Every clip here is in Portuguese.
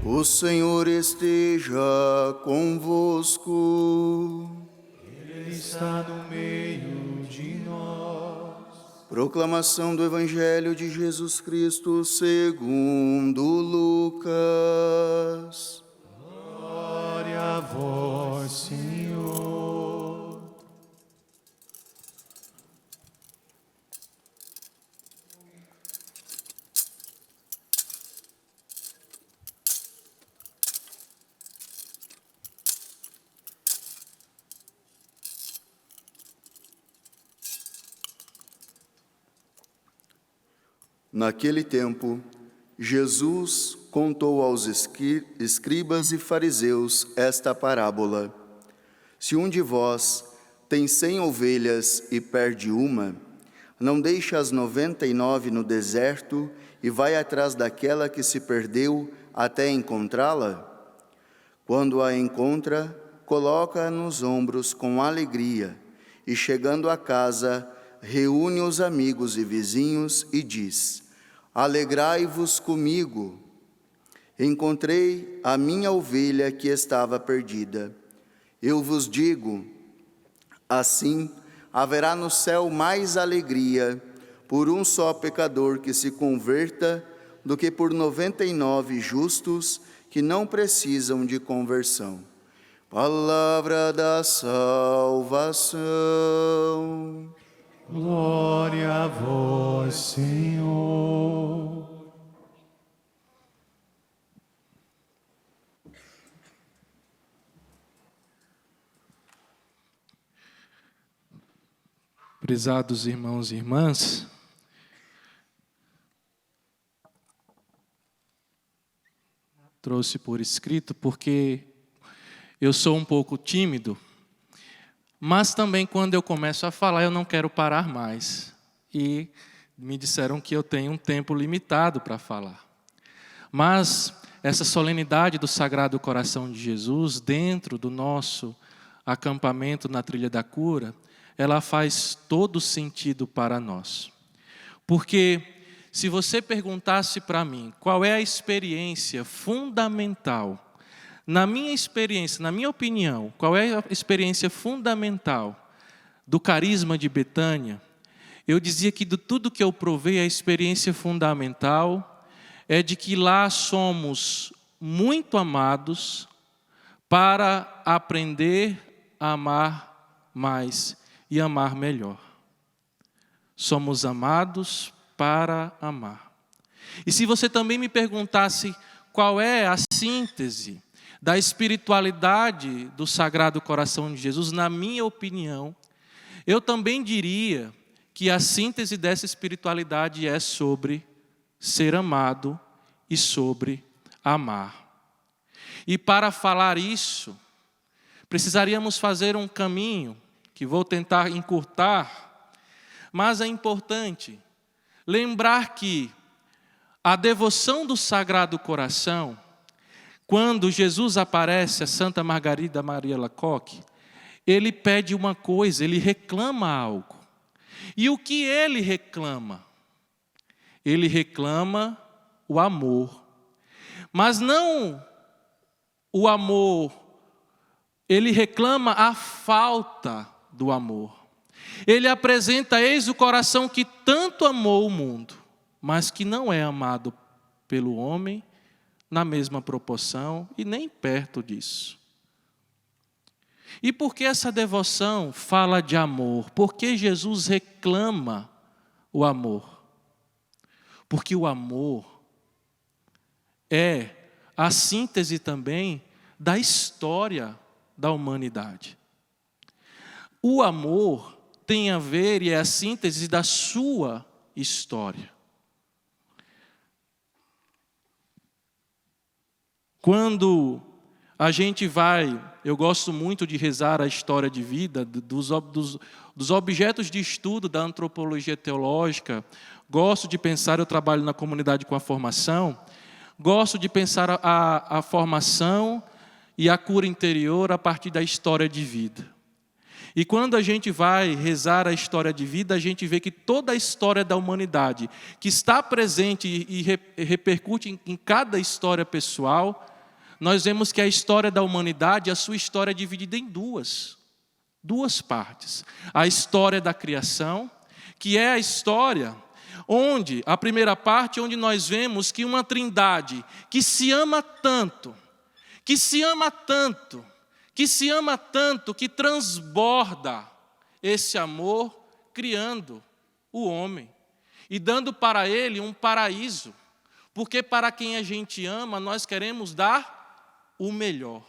O Senhor esteja convosco. Ele está no meio de nós. Proclamação do Evangelho de Jesus Cristo segundo Lucas. Glória a vós, Senhor. Naquele tempo, Jesus contou aos escribas e fariseus esta parábola. Se um de vós tem 100 ovelhas e perde uma, não deixa as 99 no deserto e vai atrás daquela que se perdeu até encontrá-la? Quando a encontra, coloca-a nos ombros com alegria e, chegando a casa, reúne os amigos e vizinhos e diz: Alegrai-vos comigo, encontrei a minha ovelha que estava perdida. Eu vos digo, assim haverá no céu mais alegria por um só pecador que se converta do que por 99 justos que não precisam de conversão. Palavra da salvação. Glória a vós, Senhor. Prezados irmãos e irmãs, trouxe por escrito porque eu sou um pouco tímido, mas também quando eu começo a falar eu não quero parar mais. E me disseram que eu tenho um tempo limitado para falar. Mas essa solenidade do Sagrado Coração de Jesus, dentro do nosso acampamento na Trilha da Cura, ela faz todo sentido para nós. Porque se você perguntasse para mim qual é a experiência fundamental, na minha experiência, na minha opinião, qual é a experiência fundamental do carisma de Betânia, eu dizia que de tudo que eu provei, a experiência fundamental é de que lá somos muito amados para aprender a amar mais e amar melhor. Somos amados para amar. E se você também me perguntasse qual é a síntese da espiritualidade do Sagrado Coração de Jesus, na minha opinião, eu também diria que a síntese dessa espiritualidade é sobre ser amado e sobre amar. E para falar isso, precisaríamos fazer um caminho que vou tentar encurtar, mas é importante lembrar que a devoção do Sagrado Coração, quando Jesus aparece a Santa Margarida Maria Alacoque, ele pede uma coisa, ele reclama algo. E o que ele reclama? Ele reclama o amor. Mas não o amor, ele reclama a falta do amor. Ele apresenta: eis o coração que tanto amou o mundo, mas que não é amado pelo homem na mesma proporção e nem perto disso. E por que essa devoção fala de amor? Por que Jesus reclama o amor? Porque o amor é a síntese também da história da humanidade. O amor tem a ver e é a síntese da sua história. Quando a gente vai, eu gosto muito de rezar a história de vida dos objetos de estudo da antropologia teológica, gosto de pensar, eu trabalho na comunidade com a formação, gosto de pensar a formação e a cura interior a partir da história de vida. E quando a gente vai rezar a história de vida, a gente vê que toda a história da humanidade, que está presente e repercute em cada história pessoal, nós vemos que a história da humanidade, a sua história é dividida em duas partes. A história da criação, que é a história onde, a primeira parte, onde nós vemos que uma trindade que se ama tanto, que transborda esse amor, criando o homem e dando para ele um paraíso, porque para quem a gente ama, nós queremos dar o melhor.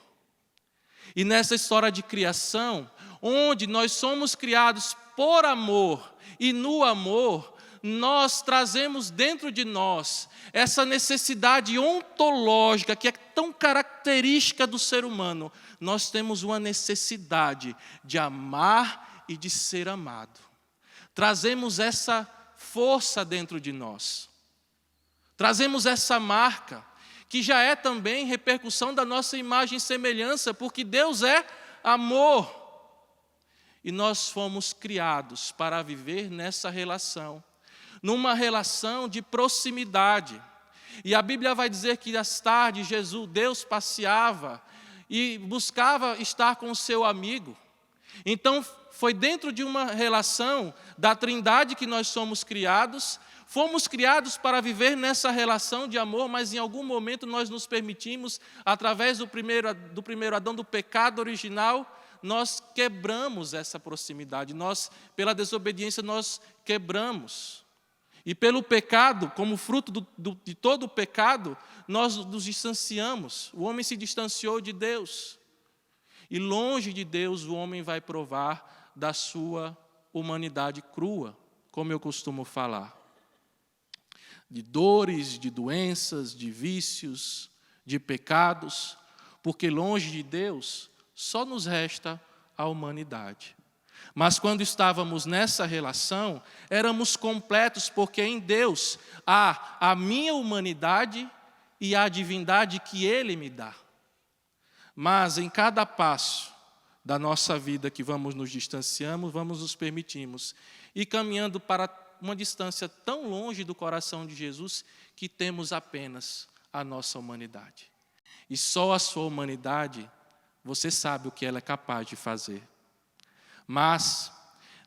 E nessa história de criação, onde nós somos criados por amor e no amor, nós trazemos dentro de nós essa necessidade ontológica que é tão característica do ser humano. Nós temos uma necessidade de amar e de ser amado. Trazemos essa força dentro de nós. Trazemos essa marca, que já é também repercussão da nossa imagem e semelhança, porque Deus é amor. E nós fomos criados para viver nessa relação, numa relação de proximidade. E a Bíblia vai dizer que às tardes Deus passeava e buscava estar com o seu amigo. Então, foi dentro de uma relação da Trindade que nós somos criados. Fomos criados para viver nessa relação de amor, mas em algum momento nós nos permitimos, através do primeiro Adão, do pecado original, nós quebramos essa proximidade. Pela desobediência, nós quebramos. E pelo pecado, como fruto de todo o pecado, nós nos distanciamos. O homem se distanciou de Deus. E longe de Deus, o homem vai provar da sua humanidade crua, como eu costumo falar. De dores, de doenças, de vícios, de pecados, porque longe de Deus só nos resta a humanidade. Mas quando estávamos nessa relação, éramos completos, porque em Deus há a minha humanidade e a divindade que Ele me dá. Mas em cada passo da nossa vida que vamos nos distanciando, vamos nos permitimos ir caminhando para uma distância tão longe do coração de Jesus que temos apenas a nossa humanidade. E só a sua humanidade, você sabe o que ela é capaz de fazer. Mas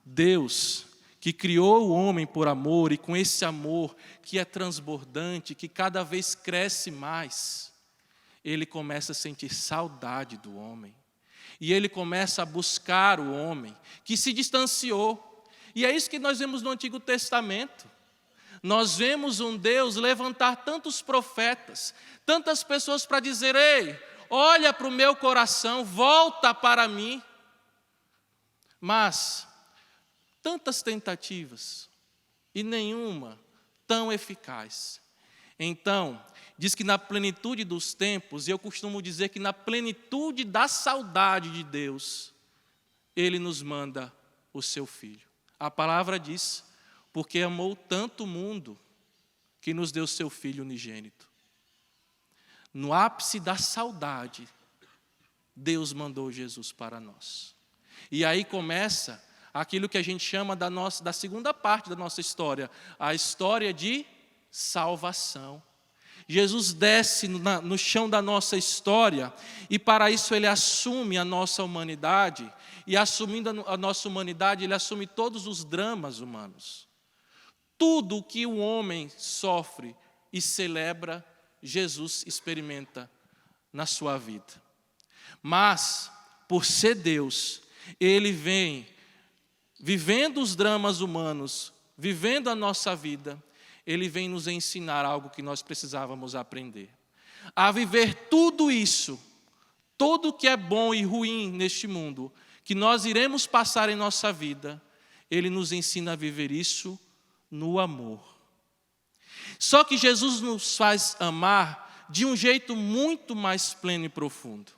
Deus, que criou o homem por amor, e com esse amor que é transbordante, que cada vez cresce mais, Ele começa a sentir saudade do homem. E Ele começa a buscar o homem que se distanciou. E é isso que nós vemos no Antigo Testamento. Nós vemos um Deus levantar tantos profetas, tantas pessoas para dizer: ei, olha para o meu coração, volta para mim. Mas tantas tentativas e nenhuma tão eficaz. Então, diz que na plenitude dos tempos, e eu costumo dizer que na plenitude da saudade de Deus, Ele nos manda o seu Filho. A palavra diz: porque amou tanto o mundo, que nos deu seu Filho unigênito. No ápice da saudade, Deus mandou Jesus para nós. E aí começa aquilo que a gente chama da segunda parte da nossa história, a história de salvação. Jesus desce no chão da nossa história e para isso Ele assume a nossa humanidade. E assumindo a nossa humanidade, Ele assume todos os dramas humanos. Tudo o que o homem sofre e celebra, Jesus experimenta na sua vida. Mas, por ser Deus, Ele vem vivendo os dramas humanos, vivendo a nossa vida, Ele vem nos ensinar algo que nós precisávamos aprender. A viver tudo isso, tudo que é bom e ruim neste mundo, que nós iremos passar em nossa vida, Ele nos ensina a viver isso no amor. Só que Jesus nos faz amar de um jeito muito mais pleno e profundo.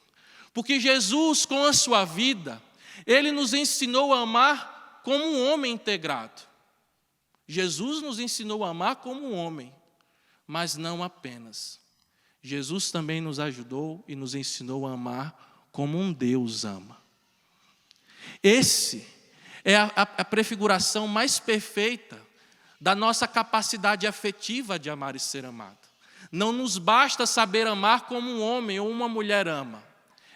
Porque Jesus, com a sua vida, Ele nos ensinou a amar como um homem integrado. Jesus nos ensinou a amar como um homem, mas não apenas. Jesus também nos ajudou e nos ensinou a amar como um Deus ama. Esse é a prefiguração mais perfeita da nossa capacidade afetiva de amar e ser amado. Não nos basta saber amar como um homem ou uma mulher ama.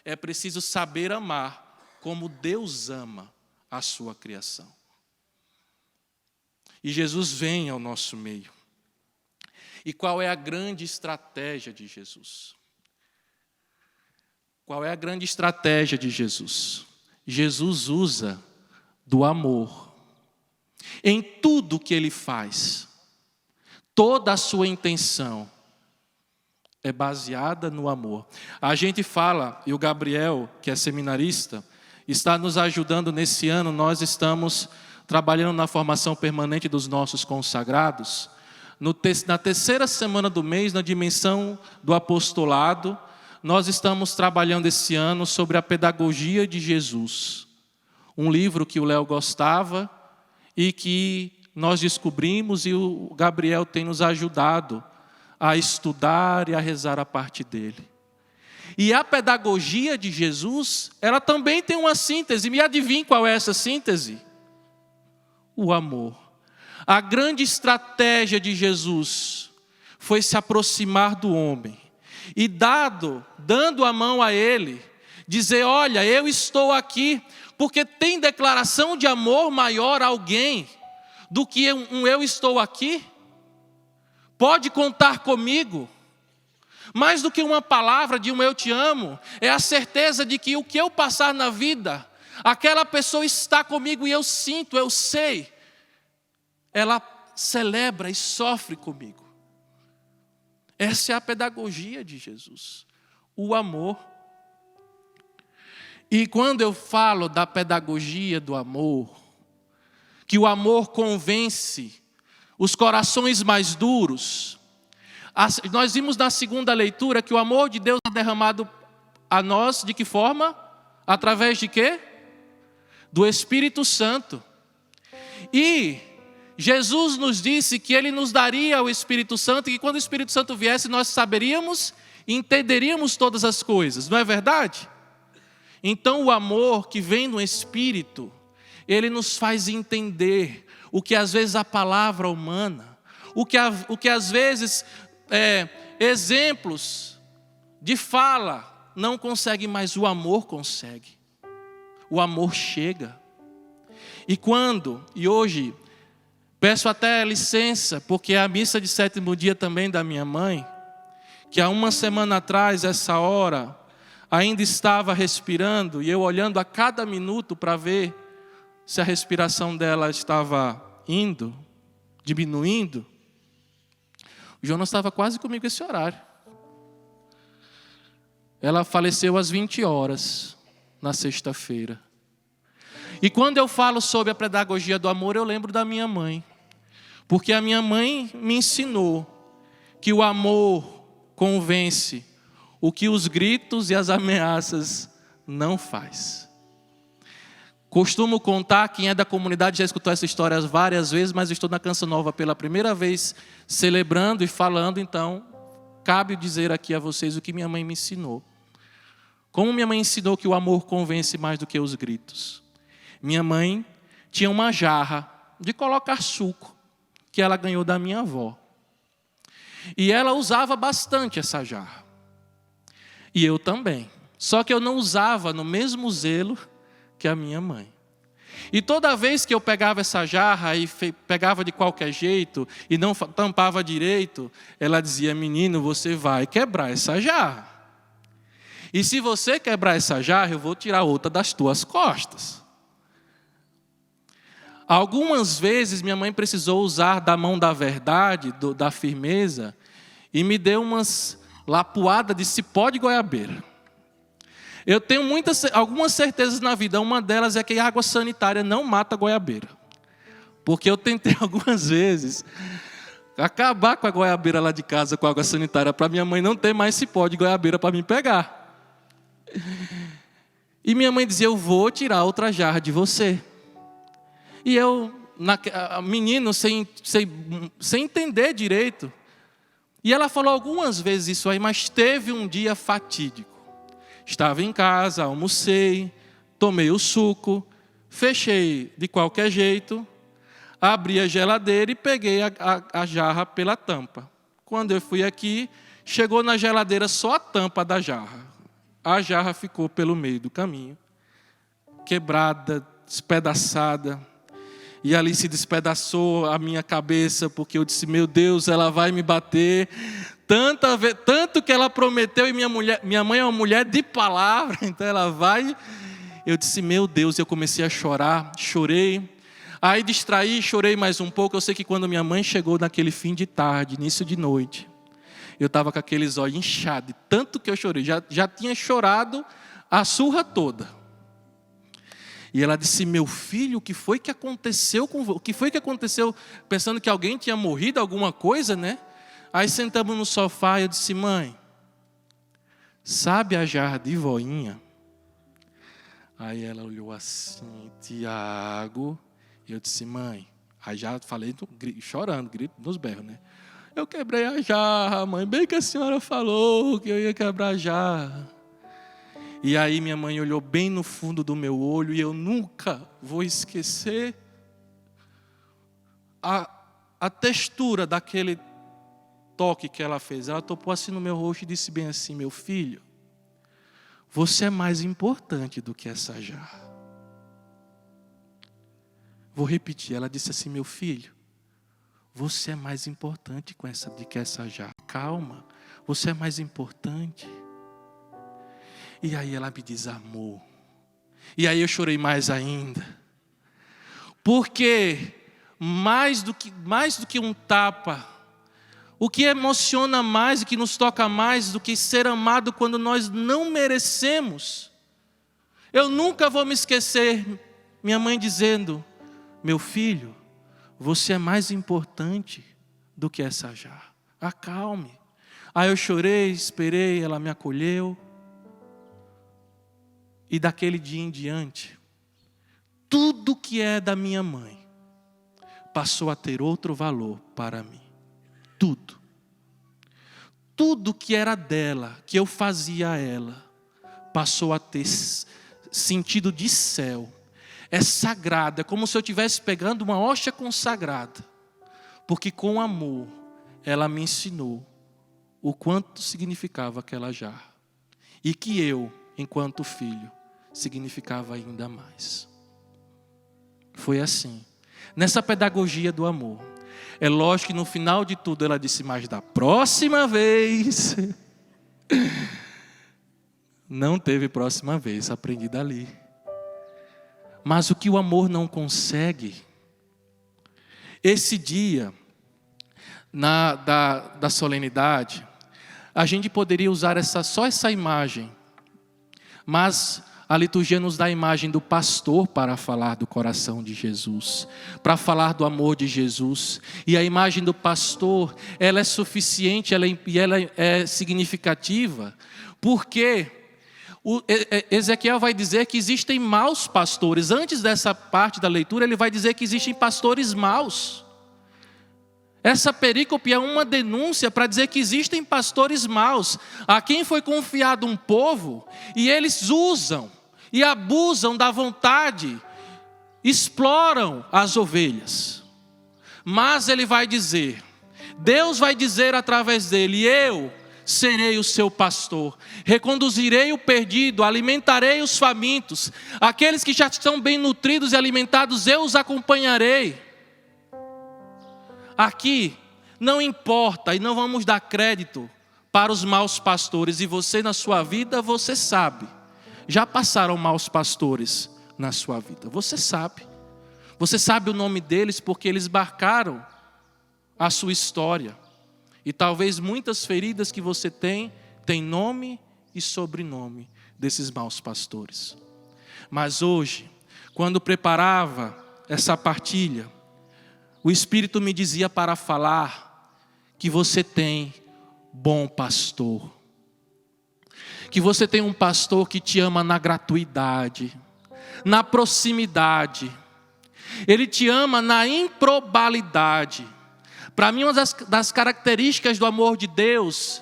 É preciso saber amar como Deus ama a sua criação. E Jesus vem ao nosso meio. E qual é a grande estratégia de Jesus? Qual é a grande estratégia de Jesus? Jesus usa do amor. Em tudo que ele faz, toda a sua intenção é baseada no amor. A gente fala, e o Gabriel, que é seminarista, está nos ajudando nesse ano. Nós estamos trabalhando na formação permanente dos nossos consagrados. Na terceira semana do mês, na dimensão do apostolado, nós estamos trabalhando esse ano sobre a pedagogia de Jesus. Um livro que o Léo gostava e que nós descobrimos, e o Gabriel tem nos ajudado a estudar e a rezar a parte dele. E a pedagogia de Jesus, ela também tem uma síntese. Me adivinhe qual é essa síntese? O amor. A grande estratégia de Jesus foi se aproximar do homem e dando a mão a ele, dizer: olha, eu estou aqui, porque tem declaração de amor maior a alguém do que um eu estou aqui? Pode contar comigo. Mais do que uma palavra de um eu te amo, é a certeza de que o que eu passar na vida, aquela pessoa está comigo e eu sinto, eu sei. Ela celebra e sofre comigo. Essa é a pedagogia de Jesus, o amor. E quando eu falo da pedagogia do amor, que o amor convence os corações mais duros, nós vimos na segunda leitura que o amor de Deus é derramado a nós de que forma? Através de quê? Do Espírito Santo. E Jesus nos disse que Ele nos daria o Espírito Santo, e que quando o Espírito Santo viesse, nós saberíamos e entenderíamos todas as coisas, não é verdade? Então o amor que vem no Espírito, ele nos faz entender o que às vezes a palavra humana, o que às vezes exemplos de fala não consegue, mas o amor consegue. O amor chega. E hoje, peço até licença, porque é a missa de 7º dia também da minha mãe, que há uma semana atrás, essa hora, ainda estava respirando, e eu olhando a cada minuto para ver se a respiração dela estava diminuindo. O Jonas estava quase comigo esse horário. Ela faleceu às 20 horas, na sexta-feira. E quando eu falo sobre a pedagogia do amor, eu lembro da minha mãe. Porque a minha mãe me ensinou que o amor convence o que os gritos e as ameaças não faz. Costumo contar, quem é da comunidade já escutou essa história várias vezes, mas estou na Canção Nova pela primeira vez, celebrando e falando, então cabe dizer aqui a vocês o que minha mãe me ensinou. Como minha mãe ensinou que o amor convence mais do que os gritos. Minha mãe tinha uma jarra de colocar suco, que ela ganhou da minha avó. E ela usava bastante essa jarra. E eu também. Só que eu não usava no mesmo zelo que a minha mãe. E toda vez que eu pegava essa jarra e pegava de qualquer jeito e não tampava direito, ela dizia: menino, você vai quebrar essa jarra. E se você quebrar essa jarra, eu vou tirar outra das tuas costas. Algumas vezes minha mãe precisou usar da mão da verdade, da firmeza, e me deu umas lapuadas de cipó de goiabeira. Eu tenho algumas certezas na vida. Uma delas é que a água sanitária não mata a goiabeira. Porque eu tentei algumas vezes acabar com a goiabeira lá de casa com a água sanitária, para minha mãe não ter mais cipó de goiabeira para me pegar. E minha mãe dizia: eu vou tirar outra jarra de você. E eu, menino, sem entender direito. E ela falou algumas vezes isso aí, mas teve um dia fatídico. Estava em casa, almocei, tomei o suco, fechei de qualquer jeito, abri a geladeira e peguei a jarra pela tampa. Quando eu fui aqui, chegou na geladeira só a tampa da jarra. A jarra ficou pelo meio do caminho, quebrada, despedaçada. E ali se despedaçou a minha cabeça, porque eu disse, meu Deus, ela vai me bater. Tanto que ela prometeu, e minha mãe é uma mulher de palavra, então ela vai. Eu disse, meu Deus, eu comecei a chorar, chorei. Aí distraí, chorei mais um pouco. Eu sei que quando minha mãe chegou naquele fim de tarde, início de noite, eu estava com aqueles olhos inchados, tanto que eu chorei. Já tinha chorado a surra toda. E ela disse, meu filho, o que foi que aconteceu com você? O que foi que aconteceu? Pensando que alguém tinha morrido, alguma coisa, né? Aí sentamos no sofá e eu disse, mãe, sabe a jarra de voinha? Aí ela olhou assim, Tiago. E eu disse, mãe, aí já falei chorando, grito nos berros, né? Eu quebrei a jarra, mãe, bem que a senhora falou que eu ia quebrar a jarra. E aí minha mãe olhou bem no fundo do meu olho e eu nunca vou esquecer a textura daquele toque que ela fez. Ela tocou assim no meu rosto e disse bem assim, meu filho, você é mais importante do que essa jarra. Vou repetir, ela disse assim, meu filho, você é mais importante do que essa jarra. Calma, você é mais importante. E aí ela me diz, amor. E aí eu chorei mais ainda. Porque mais do que um tapa, o que emociona mais e que nos toca mais do que ser amado quando nós não merecemos. Eu nunca vou me esquecer, minha mãe dizendo, meu filho, você é mais importante do que essa jarra. Acalme. Aí eu chorei, esperei, ela me acolheu. E daquele dia em diante, tudo que é da minha mãe passou a ter outro valor para mim. Tudo. Tudo que era dela, que eu fazia a ela, passou a ter sentido de céu. É sagrado, é como se eu estivesse pegando uma hóstia consagrada. Porque com amor, ela me ensinou o quanto significava aquela jarra. E que eu, enquanto filho, significava ainda mais. Foi assim. Nessa pedagogia do amor. É lógico que no final de tudo ela disse, mas da próxima vez. Não teve próxima vez, aprendi dali. Mas o que o amor não consegue, esse dia, da solenidade, a gente poderia usar só essa imagem, mas a liturgia nos dá a imagem do pastor para falar do coração de Jesus, para falar do amor de Jesus. E a imagem do pastor, ela é suficiente, ela é significativa, porque Ezequiel vai dizer que existem maus pastores. Antes dessa parte da leitura, ele vai dizer que existem pastores maus. Essa perícope é uma denúncia para dizer que existem pastores maus, a quem foi confiado um povo, e eles usam e abusam da vontade, exploram as ovelhas. Mas ele vai dizer, Deus vai dizer através dele, eu serei o seu pastor, reconduzirei o perdido, alimentarei os famintos, aqueles que já estão bem nutridos e alimentados, eu os acompanharei. Aqui não importa e não vamos dar crédito para os maus pastores, e você na sua vida, você sabe, já passaram maus pastores na sua vida, você sabe o nome deles porque eles marcaram a sua história. E talvez muitas feridas que você tem nome e sobrenome desses maus pastores. Mas hoje, quando preparava essa partilha, o Espírito me dizia para falar que você tem bom pastor. Que você tem um pastor que te ama na gratuidade, na proximidade. Ele te ama na improbabilidade. Para mim, uma das características do amor de Deus,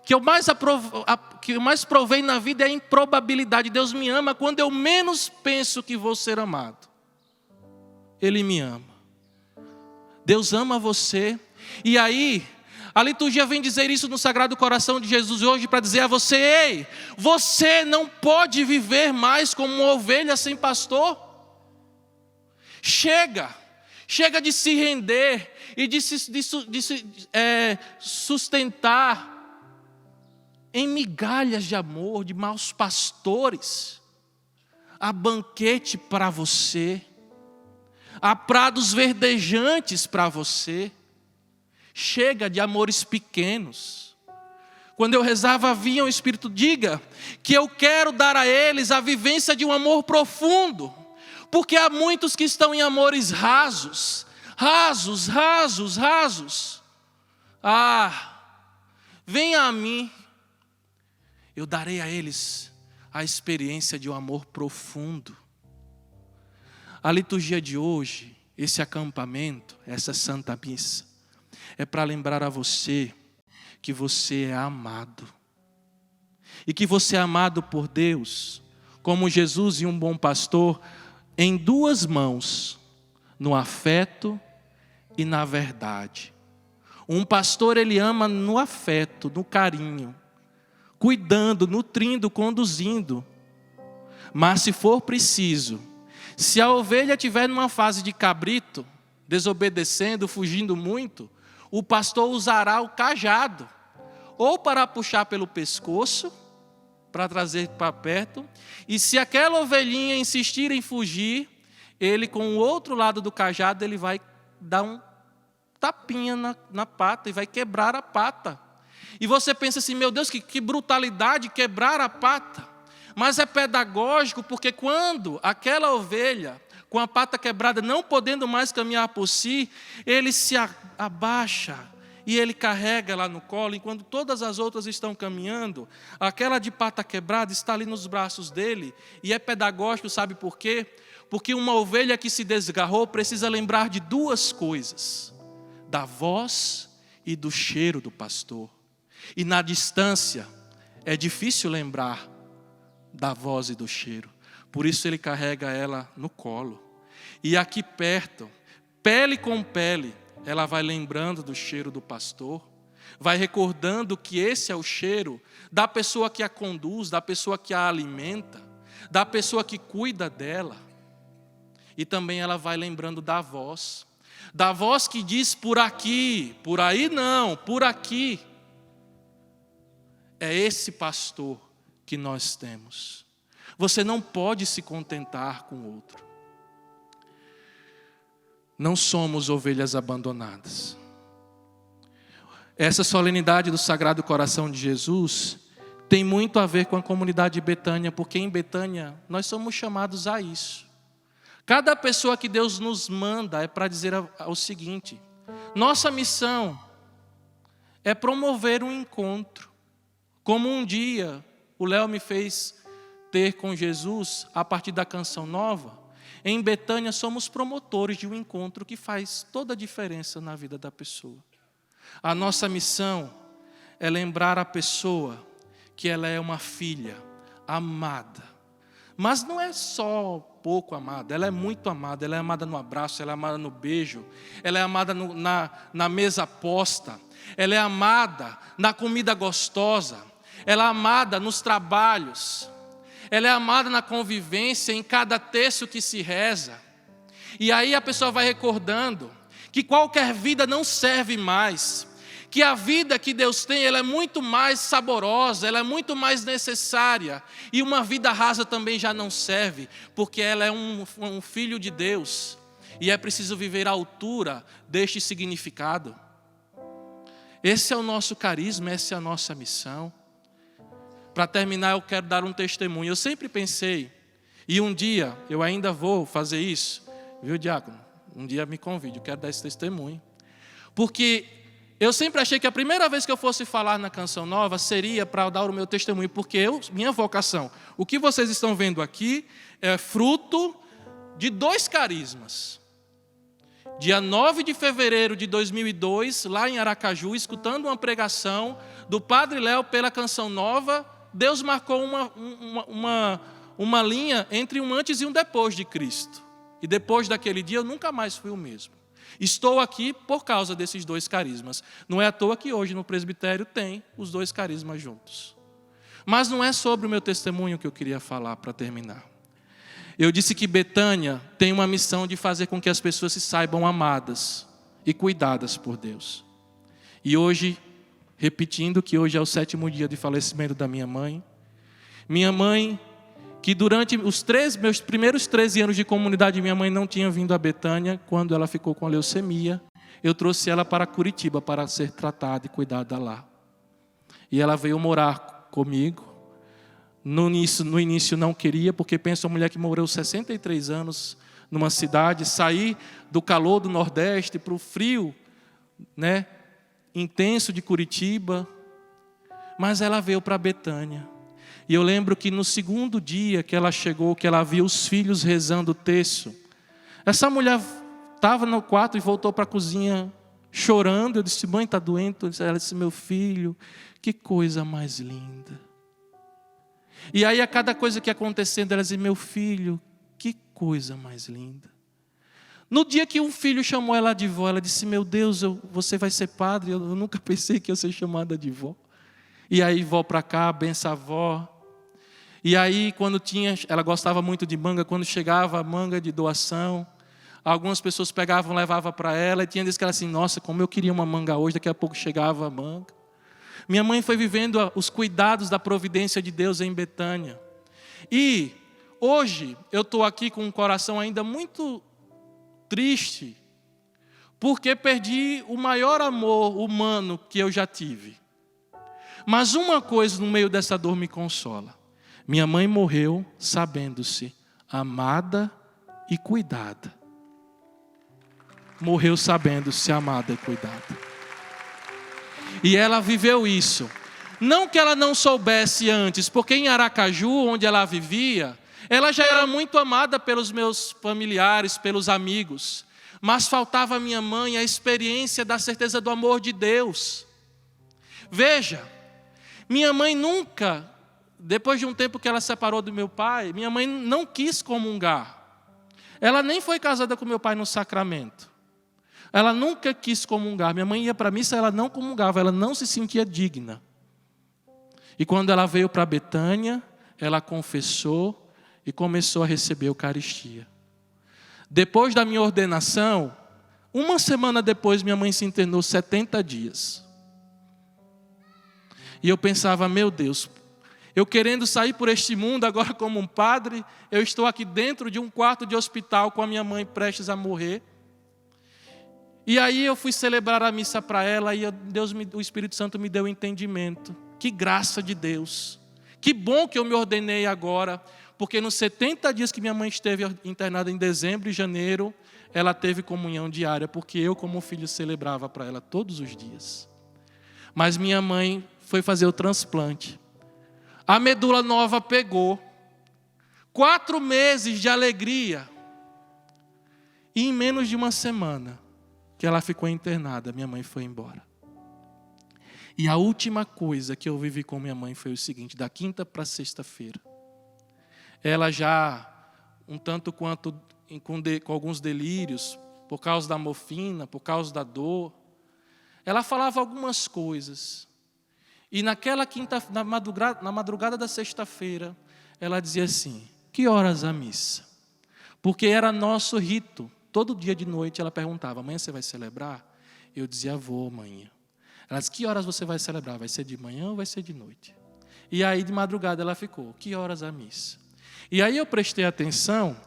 que eu mais provei na vida é a improbabilidade. Deus me ama quando eu menos penso que vou ser amado. Ele me ama. Deus ama você. E aí, A liturgia vem dizer isso no Sagrado Coração de Jesus hoje para dizer a você: ei, você não pode viver mais como uma ovelha sem pastor. Chega de se render e de se sustentar em migalhas de amor, de maus pastores. Há banquete para você, há prados verdejantes para você. Chega de amores pequenos. Quando eu rezava, vinha o Espírito: diga que eu quero dar a eles a vivência de um amor profundo, porque há muitos que estão em amores rasos. Venha a mim, eu darei a eles a experiência de um amor profundo. A liturgia de hoje, esse acampamento, essa Santa Missa, é para lembrar a você que você é amado. E que você é amado por Deus, como Jesus e um bom pastor, em duas mãos, no afeto e na verdade. Um pastor, ele ama no afeto, no carinho, cuidando, nutrindo, conduzindo. Mas se for preciso, se a ovelha estiver numa fase de cabrito, desobedecendo, fugindo muito, o pastor usará o cajado, ou para puxar pelo pescoço, para trazer para perto, e se aquela ovelhinha insistir em fugir, ele com o outro lado do cajado, ele vai dar um tapinha na pata e vai quebrar a pata. E você pensa assim: meu Deus, que brutalidade, quebrar a pata. Mas é pedagógico, porque quando aquela ovelha, com a pata quebrada, não podendo mais caminhar por si, ele se abaixa e ele carrega lá no colo, enquanto todas as outras estão caminhando, aquela de pata quebrada está ali nos braços dele. E é pedagógico, sabe por quê? Porque uma ovelha que se desgarrou precisa lembrar de duas coisas: da voz e do cheiro do pastor. E na distância é difícil lembrar da voz e do cheiro. Por isso ele carrega ela no colo. E aqui perto, pele com pele, ela vai lembrando do cheiro do pastor, vai recordando que esse é o cheiro da pessoa que a conduz, da pessoa que a alimenta, da pessoa que cuida dela. E também ela vai lembrando da voz que diz: por aqui, por aí não, por aqui. É esse pastor que nós temos. Você não pode se contentar com o outro. Não somos ovelhas abandonadas. Essa solenidade do Sagrado Coração de Jesus tem muito a ver com a comunidade de Betânia, porque em Betânia nós somos chamados a isso. Cada pessoa que Deus nos manda é para dizer o seguinte: nossa missão é promover um encontro. Como um dia o Léo me fez ter com Jesus a partir da Canção Nova, em Betânia somos promotores de um encontro que faz toda a diferença na vida da pessoa. A nossa missão é lembrar a pessoa que ela é uma filha amada. Mas não é só pouco amada, ela é muito amada. Ela é amada no abraço, ela é amada no beijo, ela é amada na mesa posta, ela é amada na comida gostosa, ela é amada nos trabalhos, ela é amada na convivência, em cada terço que se reza. E aí a pessoa vai recordando que qualquer vida não serve mais, que a vida que Deus tem, ela é muito mais saborosa, ela é muito mais necessária, e uma vida rasa também já não serve, porque ela é um filho de Deus, e é preciso viver à altura deste significado. Esse é o nosso carisma, essa é a nossa missão. Para terminar, eu quero dar um testemunho. Eu sempre pensei, e um dia eu ainda vou fazer isso, viu, diácono? Um dia me convide, eu quero dar esse testemunho. Porque eu sempre achei que a primeira vez que eu fosse falar na Canção Nova seria para dar o meu testemunho, porque minha vocação, o que vocês estão vendo aqui, é fruto de 2 carismas. Dia 9 de fevereiro de 2002, lá em Aracaju, escutando uma pregação do Padre Léo pela Canção Nova, Deus marcou uma linha entre um antes e um depois de Cristo. E depois daquele dia eu nunca mais fui o mesmo. Estou aqui por causa desses dois carismas. Não é à toa que hoje no presbitério tem os dois carismas juntos. Mas não é sobre o meu testemunho que eu queria falar para terminar. Eu disse que Betânia tem uma missão de fazer com que as pessoas se saibam amadas e cuidadas por Deus. E hoje, repetindo que hoje é o 7º dia de falecimento da minha mãe, que durante os meus primeiros 13 anos de comunidade, minha mãe não tinha vindo a Betânia. Quando ela ficou com leucemia, eu trouxe ela para Curitiba para ser tratada e cuidada lá. E ela veio morar comigo. No início não queria, porque pensa uma mulher que morreu 63 anos numa cidade, sair do calor do Nordeste para o frio, né, intenso de Curitiba. Mas ela veio para Betânia. E eu lembro que no 2º dia que ela chegou, que ela viu os filhos rezando o terço, essa mulher estava no quarto e voltou para a cozinha chorando. Eu disse: mãe, está doente? Ela disse: meu filho, que coisa mais linda. E aí a cada coisa que ia acontecendo, ela dizia: meu filho, que coisa mais linda. No dia que um filho chamou ela de vó, ela disse: meu Deus, você vai ser padre? Eu nunca pensei que ia ser chamada de vó. E aí vó para cá, benção a vó. E aí ela gostava muito de manga, quando chegava a manga de doação, algumas pessoas pegavam, levavam para ela, e tinha dias que ela assim: nossa, como eu queria uma manga hoje, daqui a pouco chegava a manga. Minha mãe foi vivendo os cuidados da providência de Deus em Betânia. E hoje eu estou aqui com um coração ainda muito triste, porque perdi o maior amor humano que eu já tive. Mas uma coisa no meio dessa dor me consola. Minha mãe morreu sabendo-se amada e cuidada. Morreu sabendo-se amada e cuidada. E ela viveu isso. Não que ela não soubesse antes, porque em Aracaju, onde ela vivia, ela já era muito amada pelos meus familiares, pelos amigos. Mas faltava à minha mãe a experiência da certeza do amor de Deus. Veja, minha mãe nunca, depois de um tempo que ela separou do meu pai, minha mãe não quis comungar. Ela nem foi casada com meu pai no sacramento. Ela nunca quis comungar. Minha mãe ia para a missa, ela não comungava, ela não se sentia digna. E quando ela veio para Betânia, ela confessou e começou a receber a Eucaristia. Depois da minha ordenação, uma semana depois, minha mãe se internou 70 dias. E eu pensava: meu Deus, eu querendo sair por este mundo agora como um padre, eu estou aqui dentro de um quarto de hospital com a minha mãe prestes a morrer. E aí eu fui celebrar a missa para ela e o Espírito Santo me deu entendimento. Que graça de Deus. Que bom que eu me ordenei agora, porque nos 70 dias que minha mãe esteve internada em dezembro e janeiro, ela teve comunhão diária, porque eu como filho celebrava para ela todos os dias. Mas minha mãe foi fazer o transplante. A medula nova pegou. 4 meses de alegria. E em menos de uma semana que ela ficou internada, minha mãe foi embora. E a última coisa que eu vivi com minha mãe foi o seguinte: da quinta para sexta-feira, ela já um tanto quanto com alguns delírios, por causa da morfina, por causa da dor, ela falava algumas coisas. E na madrugada da sexta-feira, ela dizia assim: que horas a missa? Porque era nosso rito. Todo dia de noite ela perguntava: amanhã você vai celebrar? Eu dizia: vou amanhã. Ela disse: que horas você vai celebrar? Vai ser de manhã ou vai ser de noite? E aí de madrugada ela ficou: que horas a missa? E aí eu prestei atenção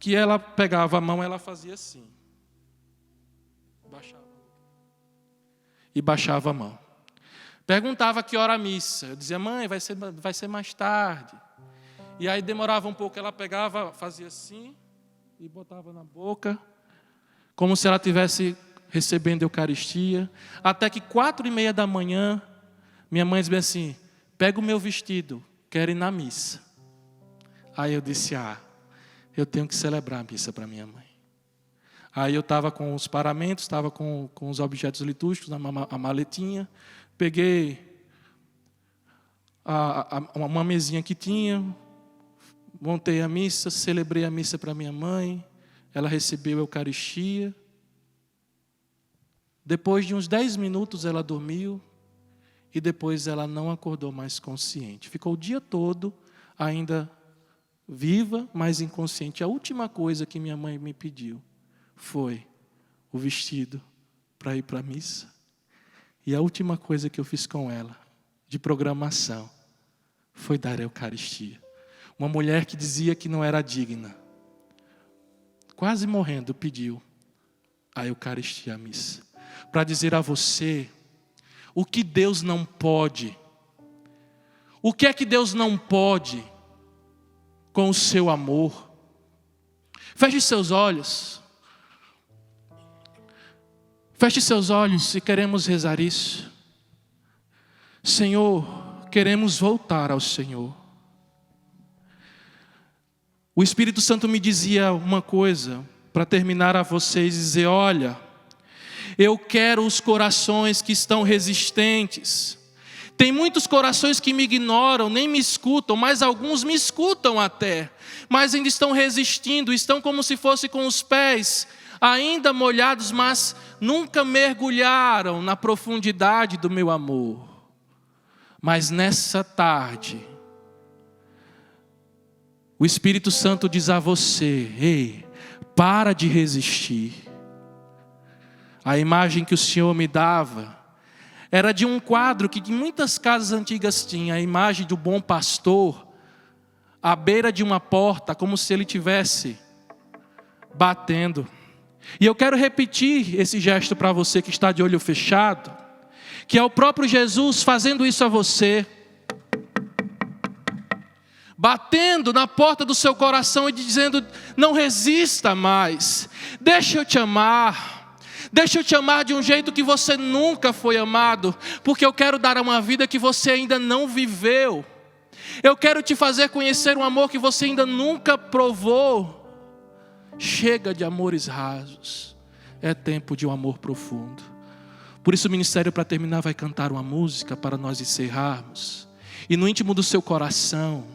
que ela pegava a mão, ela fazia assim. Baixava a mão. Perguntava que hora a missa. Eu dizia: mãe, vai ser mais tarde. E aí demorava um pouco, ela pegava, fazia assim e botava na boca, como se ela estivesse recebendo a Eucaristia. Até que 4:30 da manhã, minha mãe dizia assim: pega o meu vestido, quero ir na missa. Aí eu disse: eu tenho que celebrar a missa para minha mãe. Aí eu estava com os paramentos, estava com os objetos litúrgicos, a maletinha. Peguei uma mesinha que tinha, montei a missa, celebrei a missa para minha mãe. Ela recebeu a Eucaristia. Depois de uns 10 minutos ela dormiu e depois ela não acordou mais consciente. Ficou o dia todo ainda viva, mas inconsciente. A última coisa que minha mãe me pediu foi o vestido para ir para a missa. E a última coisa que eu fiz com ela, de programação, foi dar a Eucaristia. Uma mulher que dizia que não era digna, quase morrendo, pediu a Eucaristia, a missa. Para dizer a você o que Deus não pode. O que é que Deus não pode com o seu amor? Feche seus olhos. Feche seus olhos se queremos rezar isso. Senhor, queremos voltar ao Senhor. O Espírito Santo me dizia uma coisa, para terminar a vocês, dizer: olha, eu quero os corações que estão resistentes. Tem muitos corações que me ignoram, nem me escutam, mas alguns me escutam até, mas ainda estão resistindo, estão como se fosse com os pés ainda molhados, mas nunca mergulharam na profundidade do meu amor. Mas nessa tarde, o Espírito Santo diz a você: ei, para de resistir. A imagem que o Senhor me dava era de um quadro que de muitas casas antigas tinha, a imagem do bom pastor, à beira de uma porta, como se ele estivesse batendo. E eu quero repetir esse gesto para você que está de olho fechado, que é o próprio Jesus fazendo isso a você, batendo na porta do seu coração e dizendo: não resista mais, deixa eu te amar. Deixa eu te amar de um jeito que você nunca foi amado, porque eu quero dar uma vida que você ainda não viveu. Eu quero te fazer conhecer um amor que você ainda nunca provou. Chega de amores rasos, é tempo de um amor profundo. Por isso o ministério, para terminar, vai cantar uma música para nós encerrarmos. E no íntimo do seu coração,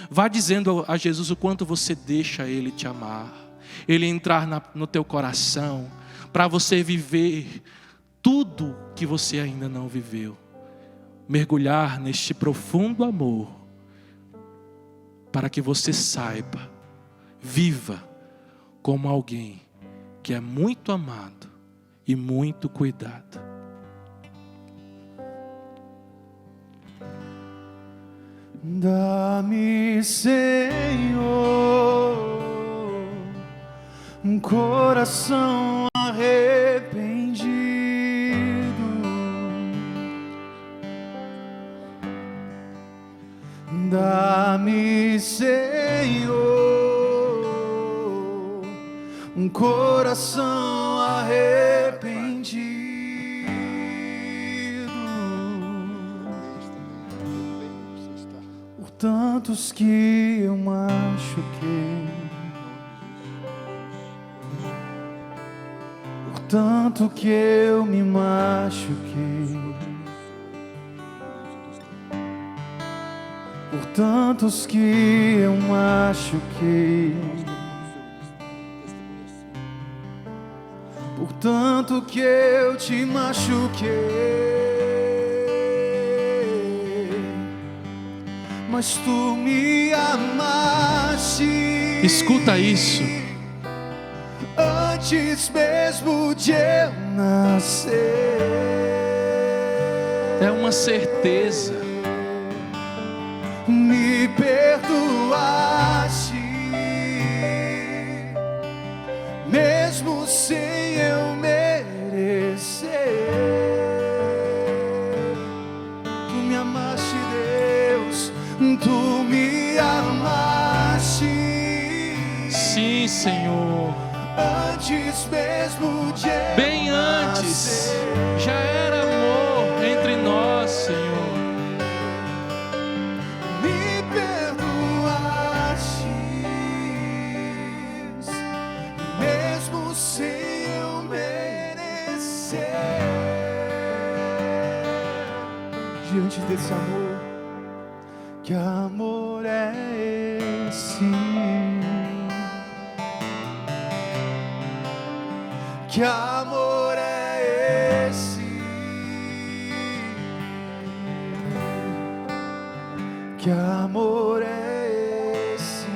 vá dizendo a Jesus o quanto você deixa Ele te amar, Ele entrar no teu coração, para você viver tudo que você ainda não viveu. Mergulhar neste profundo amor, para que você saiba, viva como alguém que é muito amado e muito cuidado. Dá-me, Senhor, um coração arrependido. Dá-me, Senhor, um coração arrependido. Por tantos que eu machuquei, por tanto que eu me machuquei, por tantos que eu machuquei, por tanto que eu te machuquei, mas tu me amaste. Escuta isso. Antes mesmo de eu nascer. É uma certeza. Me perdoaste, mesmo sem eu merecer. Tu me amaste, Deus, tu me amaste. Sim, Senhor. Antes mesmo de eu bem antes, já era amor entre nós, Senhor. Me perdoaste, mesmo sem eu merecer. Diante desse amor, que amor é esse? Que amor é Que amor é esse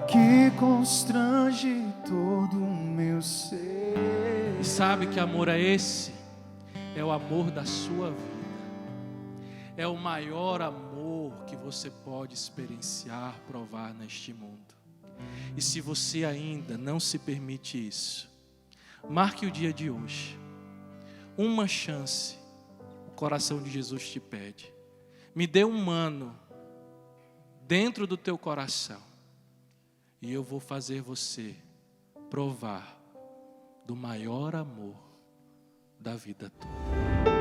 que constrange todo o meu ser? E sabe que amor é esse? É o amor da sua vida. É o maior amor que você pode experienciar, provar neste mundo. E se você ainda não se permite isso, marque o dia de hoje. Uma chance, o coração de Jesus te pede. Me dê um ano dentro do teu coração, e eu vou fazer você provar do maior amor da vida toda.